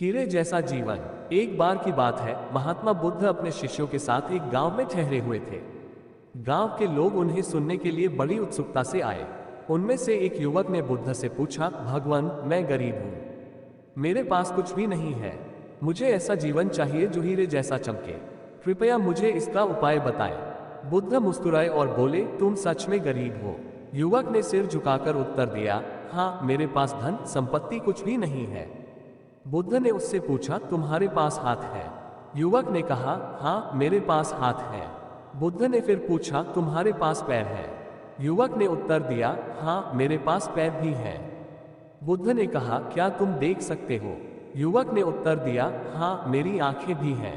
हीरे जैसा जीवन। एक बार की बात है, महात्मा बुद्ध अपने शिष्यों के साथ एक गांव में ठहरे हुए थे। गांव के लोग उन्हें सुनने के लिए बड़ी उत्सुकता से आए। उनमें से एक युवक ने बुद्ध से पूछा, भगवान, मैं गरीब हूं, मेरे पास कुछ भी नहीं है। मुझे ऐसा जीवन चाहिए जो हीरे जैसा चमके। कृपया मुझे इसका उपाय बताएं। बुद्ध मुस्कुराए और बोले, तुम सच में गरीब हो। युवक ने सिर झुकाकर उत्तर दिया, हाँ, मेरे पास धन संपत्ति कुछ भी नहीं है। बुद्ध ने उससे पूछा, तुम्हारे पास हाथ है? युवक ने कहा, हाँ, मेरे पास हाथ है। बुद्ध ने फिर पूछा, तुम्हारे पास पैर है? युवक ने उत्तर दिया, हाँ, मेरे पास पैर भी है। बुद्ध ने कहा, क्या तुम देख सकते हो? युवक ने उत्तर दिया, हाँ, मेरी आंखें भी हैं।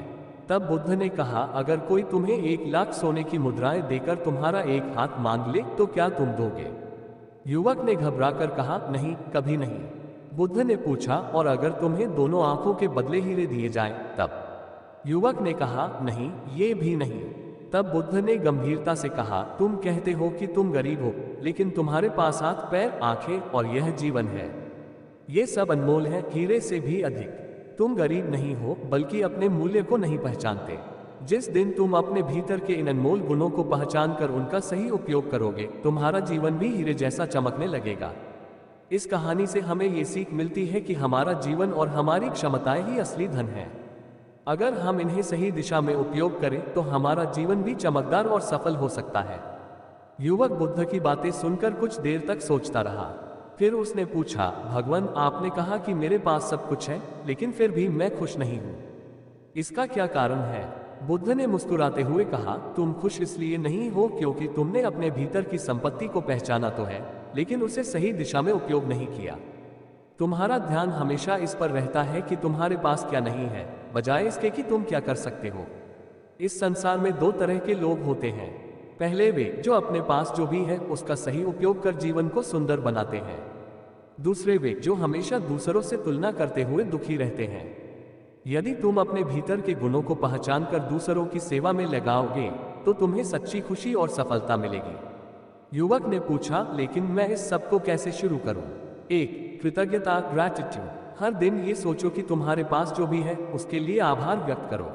तब बुद्ध ने कहा, अगर कोई तुम्हें 1,00,000 सोने की मुद्राएं देकर तुम्हारा एक हाथ मांग ले तो क्या तुम दोगे? युवक ने घबराकर कहा, नहीं, कभी नहीं। बुद्ध ने पूछा, और अगर तुम्हें दोनों आंखों के बदले हीरे दिए जाएं, तब? युवक ने कहा, नहीं, ये भी नहीं। तब बुद्ध ने गंभीरता से कहा, तुम कहते हो कि तुम गरीब हो, लेकिन तुम्हारे पास हाथ, पैर, आंखें और यह जीवन है। ये सब अनमोल है, हीरे से भी अधिक। तुम गरीब नहीं हो, बल्कि अपने मूल्य को नहीं पहचानते। जिस दिन तुम अपने भीतर के इन अनमोल गुणों को पहचान कर उनका सही उपयोग करोगे, तुम्हारा जीवन भी हीरे जैसा चमकने लगेगा। इस कहानी से हमें ये सीख मिलती है कि हमारा जीवन और हमारी क्षमताएं ही असली धन है। अगर हम इन्हें सही दिशा में उपयोग करें तो हमारा जीवन भी चमकदार और सफल हो सकता है। युवक बुद्ध की बातें सुनकर कुछ देर तक सोचता रहा। फिर उसने पूछा, भगवान, आपने कहा कि मेरे पास सब कुछ है, लेकिन फिर भी मैं खुश नहीं हूं। इसका क्या कारण है? बुद्ध ने मुस्कुराते हुए कहा, तुम खुश इसलिए नहीं हो क्योंकि तुमने अपने भीतर की संपत्ति को पहचाना तो है, लेकिन उसे सही दिशा में उपयोग नहीं किया। तुम्हारा ध्यान हमेशा इस पर रहता है कि तुम्हारे पास क्या नहीं है, बजाय इसके कि तुम क्या कर सकते हो। इस संसार में दो तरह के लोग होते हैं। पहले वे जो अपने पास जो भी है उसका सही उपयोग कर जीवन को सुंदर बनाते हैं। दूसरे वे जो हमेशा दूसरों से तुलना करते हुए दुखी रहते हैं। यदि तुम अपने भीतर के गुणों को पहचान कर दूसरों की सेवा में लगाओगे तो तुम्हें सच्ची खुशी और सफलता मिलेगी। युवक ने पूछा, लेकिन मैं इस सब को कैसे शुरू करूं? 1. कृतज्ञता, ग्रैटिट्यूड। हर दिन ये सोचो कि तुम्हारे पास जो भी है उसके लिए आभार व्यक्त करो।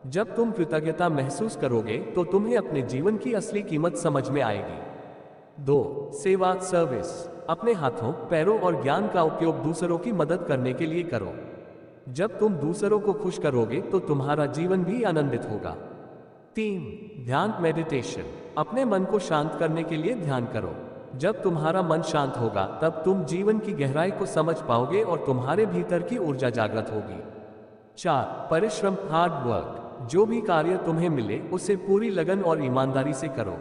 जब तुम कृतज्ञता महसूस करोगे तो तुम्हें अपने जीवन की असली कीमत समझ में आएगी। 2. सेवा, सर्विस। अपने हाथों, पैरों और ज्ञान का उपयोग दूसरों की मदद करने के लिए करो। जब तुम दूसरों को खुश करोगे तो तुम्हारा जीवन भी आनंदित होगा। 3. ध्यान, मेडिटेशन। अपने मन को शांत करने के लिए ध्यान करो। जब तुम्हारा मन शांत होगा तब तुम जीवन की गहराई को समझ पाओगे और तुम्हारे भीतर की ऊर्जा जागृत होगी। 4. परिश्रम, हार्ड वर्क। जो भी कार्य तुम्हें मिले उसे पूरी लगन और ईमानदारी से करो।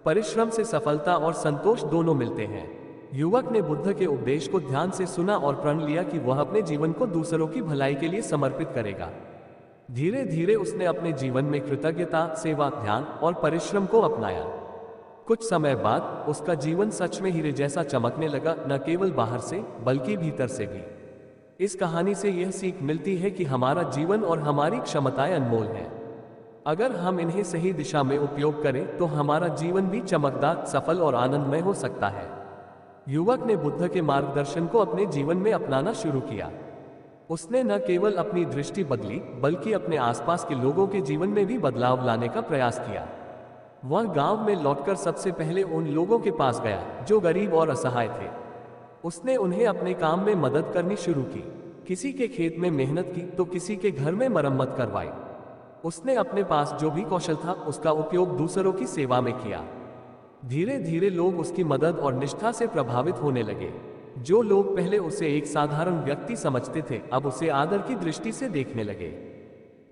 परिश्रम से सफलता और संतोष दोनों मिलते हैं। युवक ने बुद्ध के उपदेश को ध्यान से सुना और प्रण लिया कि वह अपने जीवन को दूसरों की भलाई के लिए समर्पित करेगा। धीरे धीरे उसने अपने जीवन में कृतज्ञता, सेवा, ध्यान और परिश्रम को अपनाया। कुछ समय बाद उसका जीवन सच में हीरे जैसा चमकने लगा, न केवल बाहर से बल्कि भीतर से भी। इस कहानी से यह सीख मिलती है कि हमारा जीवन और हमारी क्षमताएं अनमोल हैं। अगर हम इन्हें सही दिशा में उपयोग करें तो हमारा जीवन भी चमकदार, सफल और आनंदमय हो सकता है। युवक ने बुद्ध के मार्गदर्शन को अपने जीवन में अपनाना शुरू किया। उसने न केवल अपनी दृष्टि बदली बल्कि अपने आसपास के लोगों के जीवन में भी बदलाव लाने का प्रयास किया। वह गांव में लौटकर सबसे पहले उन लोगों के पास गया जो गरीब और असहाय थे। उसने उन्हें अपने काम में मदद करनी शुरू की। किसी के खेत में मेहनत की तो किसी के घर में मरम्मत करवाई। उसने अपने पास जो भी कौशल था उसका उपयोग दूसरों की सेवा में किया। धीरे धीरे लोग उसकी मदद और निष्ठा से प्रभावित होने लगे। जो लोग पहले उसे एक साधारण व्यक्ति समझते थे अब उसे आदर की दृष्टि से देखने लगे।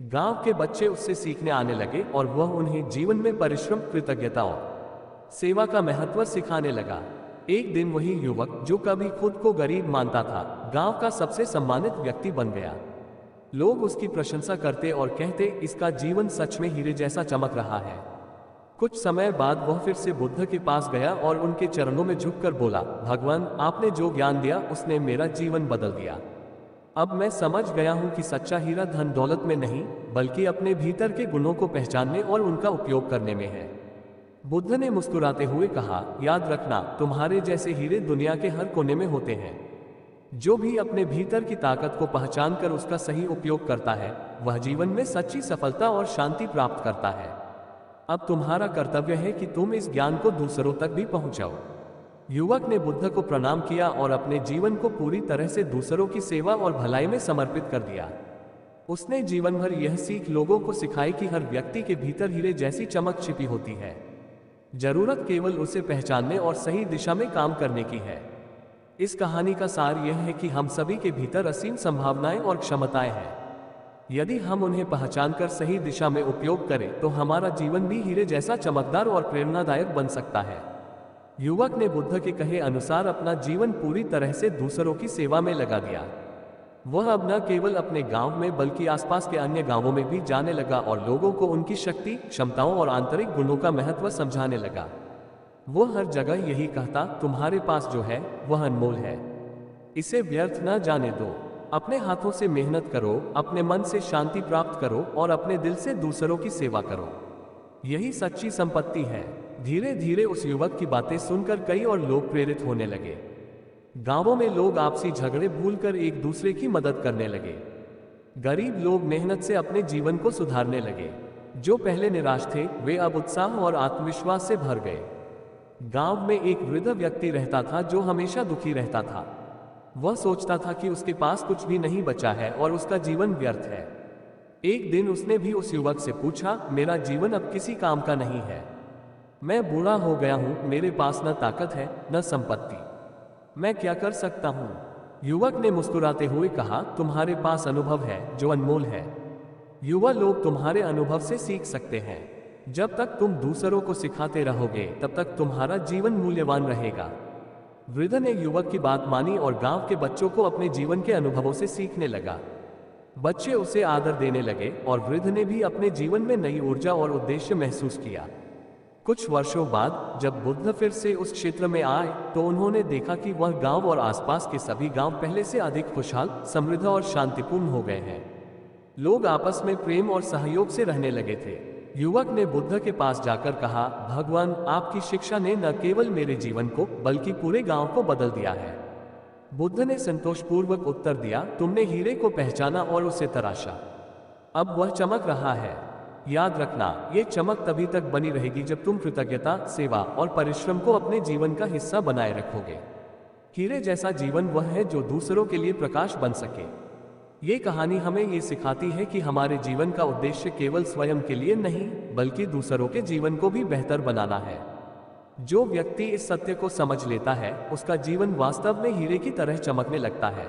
गांव के बच्चे उससे सीखने आने लगे और वह उन्हें जीवन में परिश्रम, कृतज्ञता और सेवा का महत्व सिखाने लगा। एक दिन वही युवक जो कभी खुद को गरीब मानता था, गांव का सबसे सम्मानित व्यक्ति बन गया। लोग उसकी प्रशंसा करते और कहते, इसका जीवन सच में हीरे जैसा चमक रहा है। कुछ समय बाद वह फिर से बुद्ध के पास गया और उनके चरणों में झुककर बोला, भगवान, आपने जो ज्ञान दिया उसने मेरा जीवन बदल दिया। अब मैं समझ गया हूं कि सच्चा हीरा धन दौलत में नहीं बल्कि अपने भीतर के गुणों को पहचानने और उनका उपयोग करने में है। बुद्ध ने मुस्कुराते हुए कहा, याद रखना, तुम्हारे जैसे हीरे दुनिया के हर कोने में होते हैं। जो भी अपने भीतर की ताकत को पहचान कर उसका सही उपयोग करता है, वह जीवन में सच्ची सफलता और शांति प्राप्त करता है। अब तुम्हारा कर्तव्य है कि तुम इस ज्ञान को दूसरों तक भी पहुंचाओ। युवक ने बुद्ध को प्रणाम किया और अपने जीवन को पूरी तरह से दूसरों की सेवा और भलाई में समर्पित कर दिया। उसने जीवन भर यह सीख लोगों को सिखाई कि हर व्यक्ति के भीतर हीरे जैसी चमक छिपी होती है। जरूरत केवल उसे पहचानने और सही दिशा में काम करने की है। इस कहानी का सार यह है कि हम सभी के भीतर असीम संभावनाएं और क्षमताएं हैं। यदि हम उन्हें पहचानकर सही दिशा में उपयोग करें तो हमारा जीवन भी हीरे जैसा चमकदार और प्रेरणादायक बन सकता है। युवक ने बुद्ध के कहे अनुसार अपना जीवन पूरी तरह से दूसरों की सेवा में लगा दिया। वह अब न केवल अपने गांव में बल्कि आसपास के अन्य गांवों में भी जाने लगा और लोगों को उनकी शक्ति, क्षमताओं और आंतरिक गुणों का महत्व समझाने लगा। वह हर जगह यही कहता, तुम्हारे पास जो है वह अनमोल है, इसे व्यर्थ न जाने दो। अपने हाथों से मेहनत करो, अपने मन से शांति प्राप्त करो और अपने दिल से दूसरों की सेवा करो। यही सच्ची संपत्ति है। धीरे धीरे उस युवक की बातें सुनकर कई और लोग प्रेरित होने लगे। गांवों में लोग आपसी झगड़े भूलकर एक दूसरे की मदद करने लगे। गरीब लोग मेहनत से अपने जीवन को सुधारने लगे। जो पहले निराश थे वे अब उत्साह और आत्मविश्वास से भर गए। गांव में एक वृद्ध व्यक्ति रहता था जो हमेशा दुखी रहता था। वह सोचता था कि उसके पास कुछ भी नहीं बचा है और उसका जीवन व्यर्थ है। एक दिन उसने भी उस युवक से पूछा, मेरा जीवन अब किसी काम का नहीं है, मैं बूढ़ा हो गया हूं, मेरे पास न ताकत है न संपत्ति, मैं क्या कर सकता हूं? युवक ने मुस्कुराते हुए कहा, तुम्हारे पास अनुभव है जो अनमोल है। युवा लोग तुम्हारे अनुभव से सीख सकते हैं। जब तक तुम दूसरों को सिखाते रहोगे तब तक तुम्हारा जीवन मूल्यवान रहेगा। वृद्ध ने युवक की बात मानी और गांव के बच्चों को अपने जीवन के अनुभवों से सीखने लगा। बच्चे उसे आदर देने लगे और वृद्ध ने भी अपने जीवन में नई ऊर्जा और उद्देश्य महसूस किया। कुछ वर्षों बाद जब बुद्ध फिर से उस क्षेत्र में आए तो उन्होंने देखा कि वह गांव और आसपास के सभी गांव पहले से अधिक खुशहाल, समृद्ध और शांतिपूर्ण हो गए हैं। लोग आपस में प्रेम और सहयोग से रहने लगे थे। युवक ने बुद्ध के पास जाकर कहा, भगवान, आपकी शिक्षा ने न केवल मेरे जीवन को बल्कि पूरे गांव को बदल दिया है। बुद्ध ने संतोषपूर्वक उत्तर दिया, तुमने हीरे को पहचाना और उसे तराशा, अब वह चमक रहा है। याद रखना, ये चमक तभी तक बनी रहेगी जब तुम कृतज्ञता, सेवा और परिश्रम को अपने जीवन का हिस्सा बनाए रखोगे। हीरे जैसा जीवन वह है जो दूसरों के लिए प्रकाश बन सके। ये कहानी हमें ये सिखाती है कि हमारे जीवन का उद्देश्य केवल स्वयं के लिए नहीं बल्कि दूसरों के जीवन को भी बेहतर बनाना है। जो व्यक्ति इस सत्य को समझ लेता है उसका जीवन वास्तव में हीरे की तरह चमकने लगता है।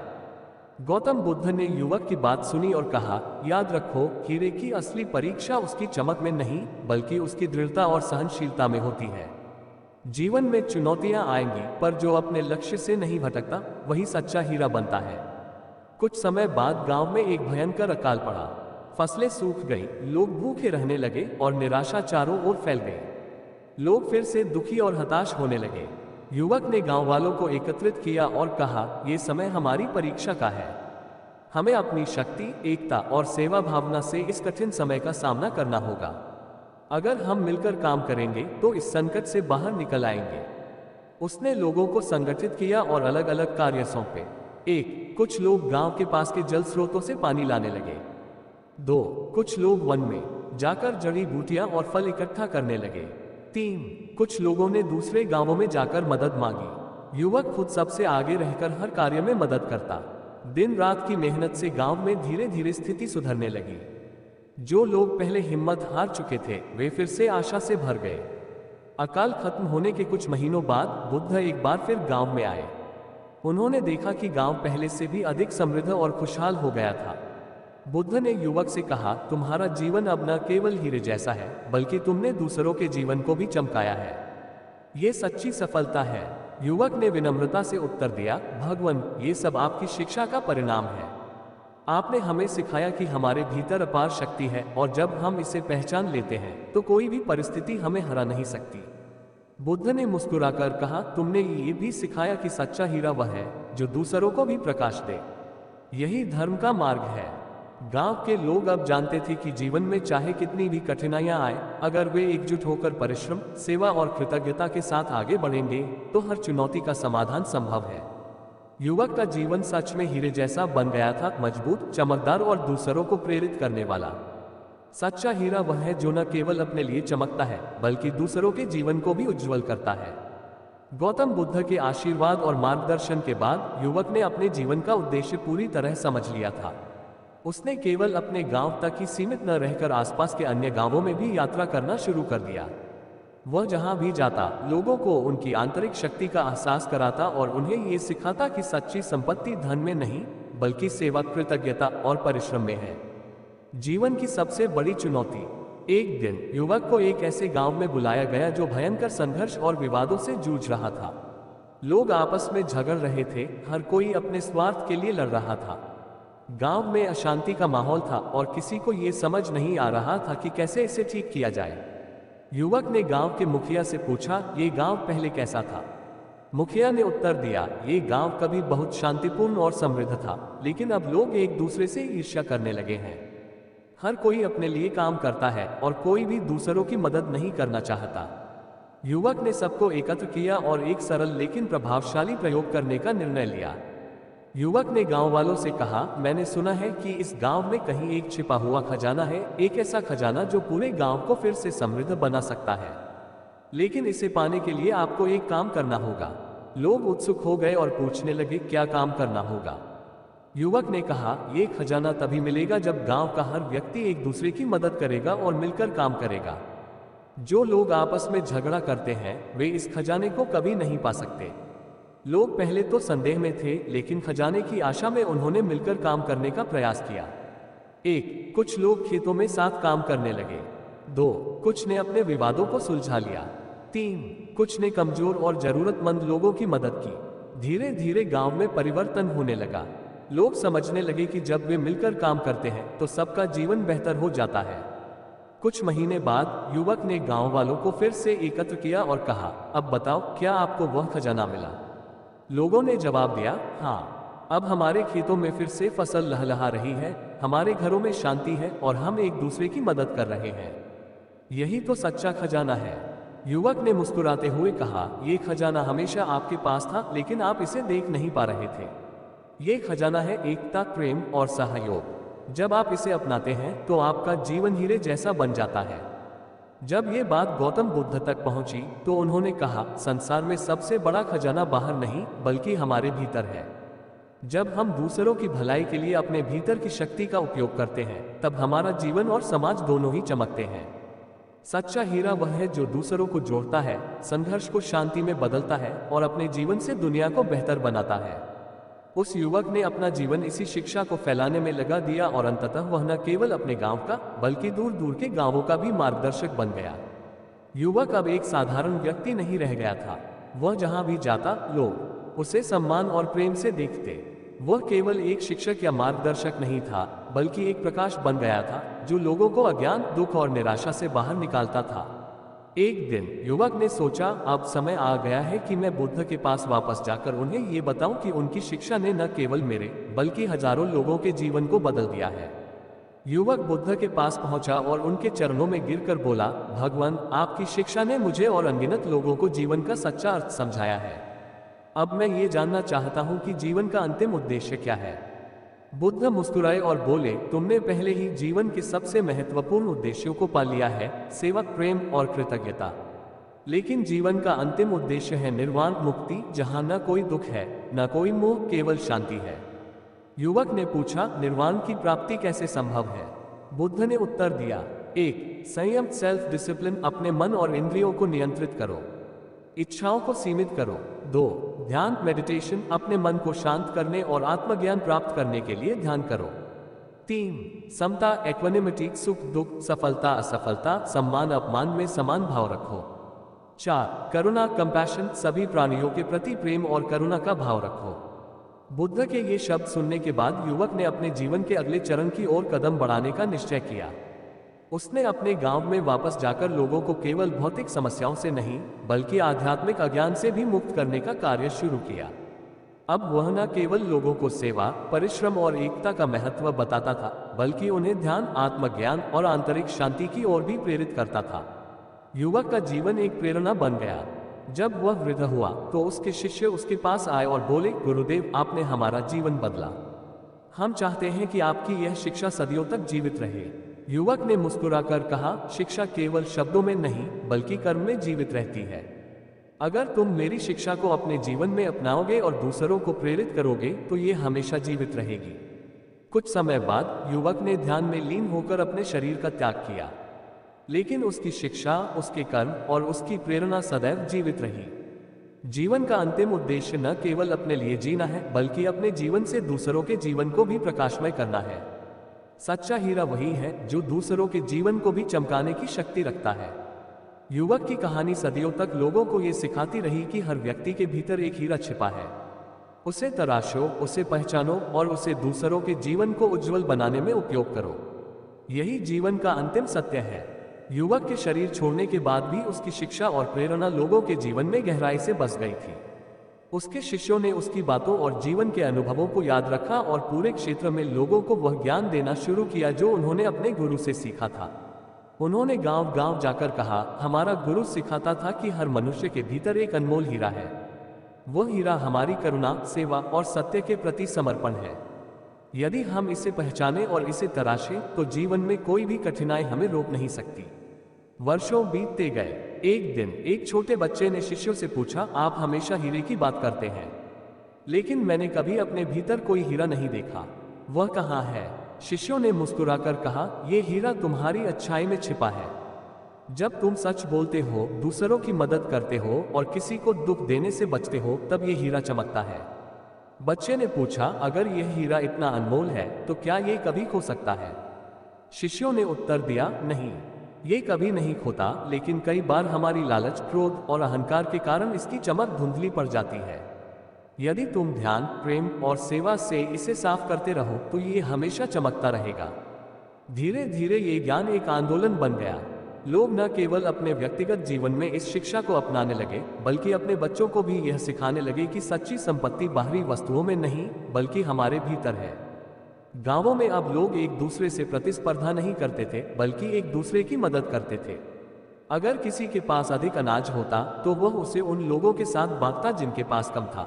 गौतम बुद्ध ने युवक की बात सुनी और कहा, याद रखो, हीरे की असली परीक्षा उसकी चमक में नहीं बल्कि उसकी दृढ़ता और सहनशीलता में होती है। जीवन में चुनौतियां आएंगी पर जो अपने लक्ष्य से नहीं भटकता वही सच्चा हीरा बनता है। कुछ समय बाद गांव में एक भयंकर अकाल पड़ा। फसलें सूख गईं, लोग भूखे रहने लगे और निराशा चारों ओर फैल गई। लोग फिर से दुखी और हताश होने लगे। युवक ने गांव वालों को एकत्रित किया और कहा, यह समय हमारी परीक्षा का है। हमें अपनी शक्ति, एकता और सेवा भावना से इस कठिन समय का सामना करना होगा। अगर हम मिलकर काम करेंगे तो इस संकट से बाहर निकल आएंगे। उसने लोगों को संगठित किया और अलग अलग कार्य सौंपे। 1. कुछ लोग गांव के पास के जल स्रोतों से पानी लाने लगे। 2. कुछ लोग वन में जाकर जड़ी बूटियां और फल इकट्ठा करने लगे। 3. कुछ लोगों ने दूसरे गांवों में जाकर मदद मांगी। युवक खुद सबसे आगे रहकर हर कार्य में मदद करता। दिन रात की मेहनत से गांव में धीरे धीरे स्थिति सुधरने लगी। जो लोग पहले हिम्मत हार चुके थे वे फिर से आशा से भर गए। अकाल खत्म होने के कुछ महीनों बाद बुद्ध एक बार फिर गांव में आए। उन्होंने देखा कि गांव पहले से भी अधिक समृद्ध और खुशहाल हो गया था। बुद्ध ने युवक से कहा, तुम्हारा जीवन अब न केवल हीरे जैसा है बल्कि तुमने दूसरों के जीवन को भी चमकाया है। ये सच्ची सफलता है। युवक ने विनम्रता से उत्तर दिया, भगवान, ये सब आपकी शिक्षा का परिणाम है। आपने हमें सिखाया कि हमारे भीतर अपार शक्ति है और जब हम इसे पहचान लेते हैं तो कोई भी परिस्थिति हमें हरा नहीं सकती। बुद्ध ने मुस्कुराकर कहा, तुमने ये भी सिखाया कि सच्चा हीरा वह है जो दूसरों को भी प्रकाश दे। यही धर्म का मार्ग है। गांव के लोग अब जानते थे कि जीवन में चाहे कितनी भी कठिनाइयां आए, अगर वे एकजुट होकर परिश्रम, सेवा और कृतज्ञता के साथ आगे बढ़ेंगे तो हर चुनौती का समाधान संभव है। युवक का जीवन सच में हीरे जैसा बन गया था, मजबूत, चमकदार और दूसरों को प्रेरित करने वाला। सच्चा हीरा वह है जो न केवल अपने लिए चमकता है बल्कि दूसरों के जीवन को भी उज्जवल करता है। गौतम बुद्ध के आशीर्वाद और मार्गदर्शन के बाद युवक ने अपने जीवन का उद्देश्य पूरी तरह समझ लिया था। उसने केवल अपने गांव तक ही सीमित न रहकर आसपास के अन्य गांवों में भी यात्रा करना शुरू कर दिया। वह जहां भी जाता लोगों को उनकी आंतरिक शक्ति का एहसास कराता और उन्हें ये सिखाता कि सच्ची संपत्ति धन में नहीं बल्कि सेवा, कृतज्ञता और परिश्रम में है। जीवन की सबसे बड़ी चुनौती। एक दिन युवक को एक ऐसे गांव में बुलाया गया जो भयंकर संघर्ष और विवादों से जूझ रहा था। लोग आपस में झगड़ रहे थे, हर कोई अपने स्वार्थ के लिए लड़ रहा था। गांव में अशांति का माहौल था और किसी को ये समझ नहीं आ रहा था कि कैसे इसे ठीक किया जाए। युवक ने गांव के मुखिया से पूछा, ये गांव पहले कैसा था? मुखिया ने उत्तर दिया, ये गांव कभी बहुत शांतिपूर्ण और समृद्ध था, लेकिन अब लोग एक दूसरे से ईर्ष्या करने लगे हैं। हर कोई अपने लिए काम करता है और कोई भी दूसरों की मदद नहीं करना चाहता। युवक ने सबको एकत्र किया और एक सरल लेकिन प्रभावशाली प्रयोग करने का निर्णय लिया। युवक ने गांव वालों से कहा, मैंने सुना है कि इस गांव में कहीं एक छिपा हुआ खजाना है, एक ऐसा खजाना जो पूरे गांव को फिर से समृद्ध बना सकता है। लेकिन इसे पाने के लिए आपको एक काम करना होगा। लोग उत्सुक हो गए और पूछने लगे, क्या काम करना होगा? युवक ने कहा, ये खजाना तभी मिलेगा जब गांव का हर व्यक्ति एक दूसरे की मदद करेगा और मिलकर काम करेगा। जो लोग आपस में झगड़ा करते हैं वे इस खजाने को कभी नहीं पा सकते। लोग पहले तो संदेह में थे, लेकिन खजाने की आशा में उन्होंने मिलकर काम करने का प्रयास किया। 1. कुछ लोग खेतों में साथ काम करने लगे। 2. कुछ ने अपने विवादों को सुलझा लिया। 3. कुछ ने कमजोर और जरूरतमंद लोगों की मदद की। धीरे धीरे गांव में परिवर्तन होने लगा। लोग समझने लगे कि जब वे मिलकर काम करते हैं तो सबका जीवन बेहतर हो जाता है। कुछ महीने बाद युवक ने गांव वालों को फिर से एकत्र किया और कहा, अब बताओ, क्या आपको वह खजाना मिला? लोगों ने जवाब दिया, हाँ, अब हमारे खेतों में फिर से फसल लहलहा रही है, हमारे घरों में शांति है और हम एक दूसरे की मदद कर रहे हैं। यही तो सच्चा खजाना है। युवक ने मुस्कुराते हुए कहा, यह खजाना हमेशा आपके पास था, लेकिन आप इसे देख नहीं पा रहे थे। ये खजाना है एकता, प्रेम और सहयोग। जब आप इसे अपनाते हैं तो आपका जीवन हीरे जैसा बन जाता है। जब ये बात गौतम बुद्ध तक पहुंची तो उन्होंने कहा, संसार में सबसे बड़ा खजाना बाहर नहीं बल्कि हमारे भीतर है। जब हम दूसरों की भलाई के लिए अपने भीतर की शक्ति का उपयोग करते हैं तब हमारा जीवन और समाज दोनों ही चमकते हैं। सच्चा हीरा वह है जो दूसरों को जोड़ता है, संघर्ष को शांति में बदलता है और अपने जीवन से दुनिया को बेहतर बनाता है। उस युवक ने अपना जीवन इसी शिक्षा को फैलाने में लगा दिया और अंततः वह न केवल अपने गांव का बल्कि दूर दूर के गांवों का भी मार्गदर्शक बन गया। युवक अब एक साधारण व्यक्ति नहीं रह गया था। वह जहां भी जाता लोग उसे सम्मान और प्रेम से देखते। वह केवल एक शिक्षक या मार्गदर्शक नहीं था बल्कि एक प्रकाश बन गया था जो लोगों को अज्ञान, दुख और निराशा से बाहर निकालता था। एक दिन युवक ने सोचा, अब समय आ गया है कि मैं बुद्ध के पास वापस जाकर उन्हें ये बताऊं कि उनकी शिक्षा ने न केवल मेरे बल्कि हजारों लोगों के जीवन को बदल दिया है। युवक बुद्ध के पास पहुंचा और उनके चरणों में गिरकर बोला, भगवान, आपकी शिक्षा ने मुझे और अनगिनत लोगों को जीवन का सच्चा अर्थ समझाया है। अब मैं ये जानना चाहता हूं कि जीवन का अंतिम उद्देश्य क्या है। बुद्ध मुस्कुराए और बोले, तुमने पहले ही जीवन के सबसे महत्वपूर्ण उद्देश्यों को पा लिया है, सेवा, प्रेम और कृतज्ञता। लेकिन जीवन का अंतिम उद्देश्य है निर्वाण, मुक्ति, जहां न कोई दुख है, न कोई मोह, केवल शांति है। युवक ने पूछा, निर्वाण की प्राप्ति कैसे संभव है? बुद्ध ने उत्तर दिया, 1. संयम, सेल्फ डिसिप्लिन, अपने मन और इंद्रियों को नियंत्रित करो, इच्छाओं को सीमित करो। 2. ध्यान, मेडिटेशन, अपने मन को शांत करने और आत्मज्ञान प्राप्त करने के लिए ध्यान करो। 3. समता, एक्वेनिमिटी, सुख दुख, सफलता असफलता, सम्मान अपमान में समान भाव रखो। 4. करुणा, कंपैशन, सभी प्राणियों के प्रति प्रेम और करुणा का भाव रखो। बुद्ध के ये शब्द सुनने के बाद युवक ने अपने जीवन के अगले चरण की ओर कदम बढ़ाने का निश्चय किया। उसने अपने गांव में वापस जाकर लोगों को केवल भौतिक समस्याओं से नहीं बल्कि आध्यात्मिक अज्ञान से भी मुक्त करने का कार्य शुरू किया। अब वह न केवल लोगों को सेवा, परिश्रम और एकता का महत्व बताता था बल्कि उन्हें ध्यान, आत्मज्ञान और आंतरिक शांति की ओर भी प्रेरित करता था। युवक का जीवन एक प्रेरणा बन गया। जब वह वृद्ध हुआ तो उसके शिष्य उसके पास आए और बोले, गुरुदेव, आपने हमारा जीवन बदला। हम चाहते हैं कि आपकी यह शिक्षा सदियों तक जीवित रहे। युवक ने मुस्कुराकर कहा, शिक्षा केवल शब्दों में नहीं बल्कि कर्म में जीवित रहती है। अगर तुम मेरी शिक्षा को अपने जीवन में अपनाओगे और दूसरों को प्रेरित करोगे तो ये हमेशा जीवित रहेगी। कुछ समय बाद युवक ने ध्यान में लीन होकर अपने शरीर का त्याग किया, लेकिन उसकी शिक्षा, उसके कर्म और उसकी प्रेरणा सदैव जीवित रही। जीवन का अंतिम उद्देश्य न केवल अपने लिए जीना है बल्कि अपने जीवन से दूसरों के जीवन को भी प्रकाशमय करना है। सच्चा हीरा वही है जो दूसरों के जीवन को भी चमकाने की शक्ति रखता है। युवक की कहानी सदियों तक लोगों को ये सिखाती रही कि हर व्यक्ति के भीतर एक हीरा छिपा है। उसे तराशो, उसे पहचानो और उसे दूसरों के जीवन को उज्जवल बनाने में उपयोग करो। यही जीवन का अंतिम सत्य है। युवक के शरीर छोड़ने के बाद भी उसकी शिक्षा और प्रेरणा लोगों के जीवन में गहराई से बस गई थी। उसके शिष्यों ने उसकी बातों और जीवन के अनुभवों को याद रखा और पूरे क्षेत्र में लोगों को वह ज्ञान देना शुरू किया जो उन्होंने अपने गुरु से सीखा था। उन्होंने गांव-गांव जाकर कहा, हमारा गुरु सिखाता था कि हर मनुष्य के भीतर एक अनमोल हीरा है। वह हीरा हमारी करुणा, सेवा और सत्य के प्रति समर्पण है। यदि हम इसे पहचाने और इसे तराशें तो जीवन में कोई भी कठिनाई हमें रोक नहीं सकती। वर्षों बीतते गए। एक दिन एक छोटे बच्चे ने शिष्यों से पूछा, आप हमेशा हीरे की बात करते हैं, लेकिन मैंने कभी अपने भीतर कोई हीरा नहीं देखा। वह कहाँ है? शिष्यों ने मुस्कुराकर कहा, यह हीरा तुम्हारी अच्छाई में छिपा है। जब तुम सच बोलते हो, दूसरों की मदद करते हो और किसी को दुख देने से बचते हो, तब यह हीरा चमकता है। बच्चे ने पूछा, अगर यह हीरा इतना अनमोल है तो क्या यह कभी खो सकता है? शिष्यों ने उत्तर दिया, नहीं, ये कभी नहीं खोता, लेकिन कई बार हमारी लालच, क्रोध और अहंकार के कारण इसकी चमक धुंधली पड़ जाती है। यदि तुम ध्यान, प्रेम और सेवा से इसे साफ करते रहो तो ये हमेशा चमकता रहेगा। धीरे धीरे ये ज्ञान एक आंदोलन बन गया। लोग न केवल अपने व्यक्तिगत जीवन में इस शिक्षा को अपनाने लगे बल्कि अपने बच्चों को भी यह सिखाने लगे कि सच्ची संपत्ति बाहरी वस्तुओं में नहीं बल्कि हमारे भीतर है। गांवों में अब लोग एक दूसरे से प्रतिस्पर्धा नहीं करते थे बल्कि एक दूसरे की मदद करते थे। अगर किसी के पास अधिक अनाज होता तो वह उसे उन लोगों के साथ बांटता जिनके पास कम था।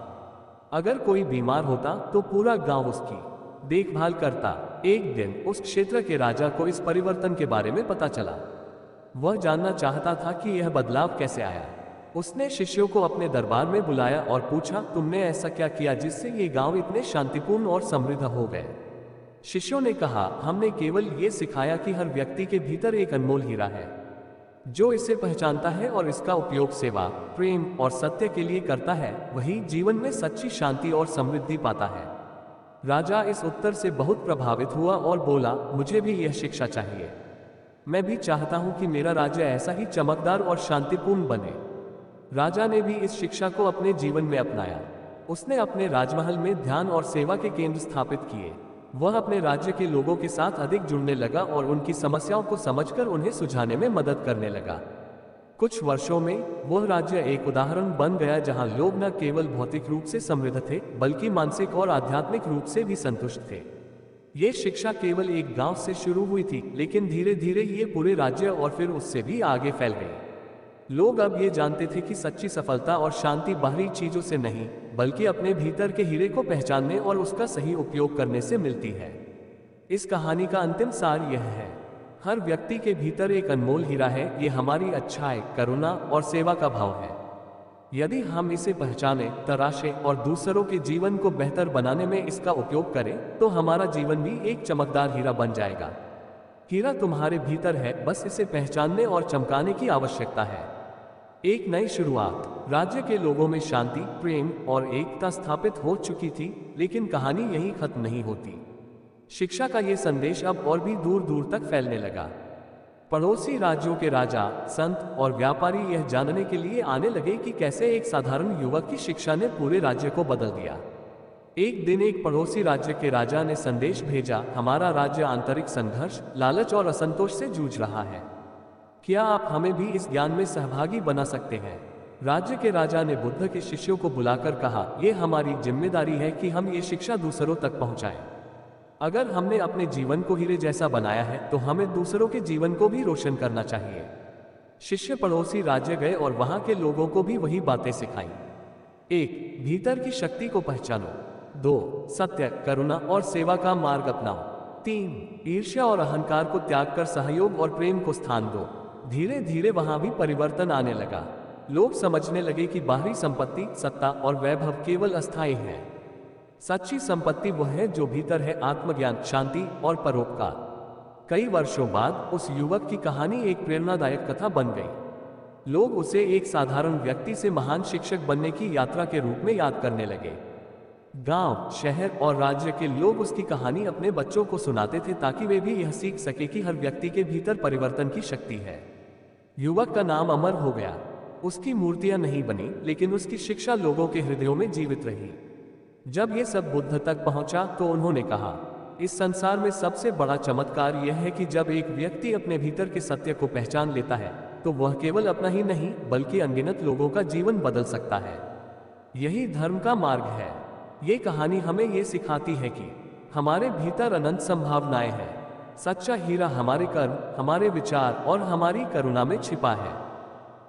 अगर कोई बीमार होता तो पूरा गांव उसकी देखभाल करता। एक दिन उस क्षेत्र के राजा को इस परिवर्तन के बारे में पता चला। वह जानना चाहता था कि यह बदलाव कैसे आया। उसने शिष्यों को अपने दरबार में बुलाया और पूछा, तुमने ऐसा क्या किया जिससे ये गांव इतने शांतिपूर्ण और समृद्ध हो गए? शिष्यों ने कहा, हमने केवल ये सिखाया कि हर व्यक्ति के भीतर एक अनमोल हीरा है। जो इसे पहचानता है और इसका उपयोग सेवा, प्रेम और सत्य के लिए करता है, वही जीवन में सच्ची शांति और समृद्धि पाता है। राजा इस उत्तर से बहुत प्रभावित हुआ और बोला, मुझे भी यह शिक्षा चाहिए। मैं भी चाहता हूं कि मेरा राज्य ऐसा ही चमकदार और शांतिपूर्ण बने। राजा ने भी इस शिक्षा को अपने जीवन में अपनाया। उसने अपने राजमहल में ध्यान और सेवा के केंद्र स्थापित किए। वह अपने राज्य के लोगों के साथ अधिक जुड़ने लगा और उनकी समस्याओं को समझकर उन्हें सुलझाने में मदद करने लगा। कुछ वर्षों में वह राज्य एक उदाहरण बन गया जहां लोग न केवल भौतिक रूप से समृद्ध थे बल्कि मानसिक और आध्यात्मिक रूप से भी संतुष्ट थे। ये शिक्षा केवल एक गांव से शुरू हुई थी, लेकिन धीरे धीरे ये पूरे राज्य और फिर उससे भी आगे फैल गई। लोग अब ये जानते थे कि सच्ची सफलता और शांति बाहरी चीजों से नहीं बल्कि अपने भीतर के हीरे को पहचानने और उसका सही उपयोग करने से मिलती है। इस कहानी का अंतिम सार यह है, हर व्यक्ति के भीतर एक अनमोल हीरा है। ये हमारी अच्छाई, करुणा और सेवा का भाव है। यदि हम इसे पहचानें, तराशें और दूसरों के जीवन को बेहतर बनाने में इसका उपयोग करें तो हमारा जीवन भी एक चमकदार हीरा बन जाएगा। हीरा तुम्हारे भीतर है, बस इसे पहचानने और चमकाने की आवश्यकता है। एक नई शुरुआत। राज्य के लोगों में शांति, प्रेम और एकता स्थापित हो चुकी थी, लेकिन कहानी यहीं खत्म नहीं होती। शिक्षा का ये संदेश अब और भी दूर दूर तक फैलने लगा। पड़ोसी राज्यों के राजा, संत और व्यापारी यह जानने के लिए आने लगे कि कैसे एक साधारण युवक की शिक्षा ने पूरे राज्य को बदल दिया। एक दिन एक पड़ोसी राज्य के राजा ने संदेश भेजा, हमारा राज्य आंतरिक संघर्ष, लालच और असंतोष से जूझ रहा है। क्या आप हमें भी इस ज्ञान में सहभागी बना सकते हैं? राज्य के राजा ने बुद्ध के शिष्यों को बुलाकर कहा, यह हमारी जिम्मेदारी है कि हम ये शिक्षा दूसरों तक पहुंचाएं। अगर हमने अपने जीवन को हीरे जैसा बनाया है तो हमें दूसरों के जीवन को भी रोशन करना चाहिए। शिष्य पड़ोसी राज्य गए और वहां के लोगों को भी वही बातें सिखाई। 1. भीतर की शक्ति को पहचानो। 2. सत्य, करुणा और सेवा का मार्ग अपनाओ। 3. ईर्ष्या और अहंकार को त्याग कर सहयोग और प्रेम को स्थान दो। धीरे धीरे वहां भी परिवर्तन आने लगा। लोग समझने लगे कि बाहरी संपत्ति, सत्ता और वैभव केवल अस्थायी है। सच्ची संपत्ति वह है जो भीतर है, आत्मज्ञान, शांति और परोपकार। कई वर्षों बाद उस युवक की कहानी एक प्रेरणादायक कथा बन गई। लोग उसे एक साधारण व्यक्ति से महान शिक्षक बनने की यात्रा के रूप में याद करने लगे। गांव, शहर और राज्य के लोग उसकी कहानी अपने बच्चों को सुनाते थे ताकि वे भी यह सीख सके कि हर व्यक्ति के भीतर परिवर्तन की शक्ति है। युवक का नाम अमर हो गया। उसकी मूर्तियां नहीं बनी, लेकिन उसकी शिक्षा लोगों के हृदयों में जीवित रही। जब यह सब बुद्ध तक पहुंचा तो उन्होंने कहा, इस संसार में सबसे बड़ा चमत्कार यह है कि जब एक व्यक्ति अपने भीतर के सत्य को पहचान लेता है तो वह केवल अपना ही नहीं बल्कि अनगिनत लोगों का जीवन बदल सकता है। यही धर्म का मार्ग है। ये कहानी हमें ये सिखाती है कि हमारे भीतर अनंत संभावनाएं हैं। सच्चा हीरा हमारे कर्म, हमारे विचार और हमारी करुणा में छिपा है।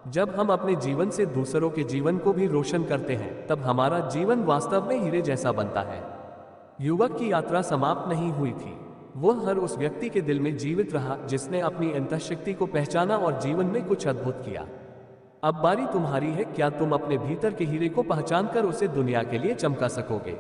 जब हम अपने जीवन से दूसरों के जीवन को भी रोशन करते हैं तब हमारा जीवन वास्तव में हीरे जैसा बनता है। युवक की यात्रा समाप्त नहीं हुई थी। वह हर उस व्यक्ति के दिल में जीवित रहा जिसने अपनी अंतःशक्ति को पहचाना और जीवन में कुछ अद्भुत किया। अब बारी तुम्हारी है। क्या तुम अपने भीतर के हीरे को पहचान कर उसे दुनिया के लिए चमका सकोगे?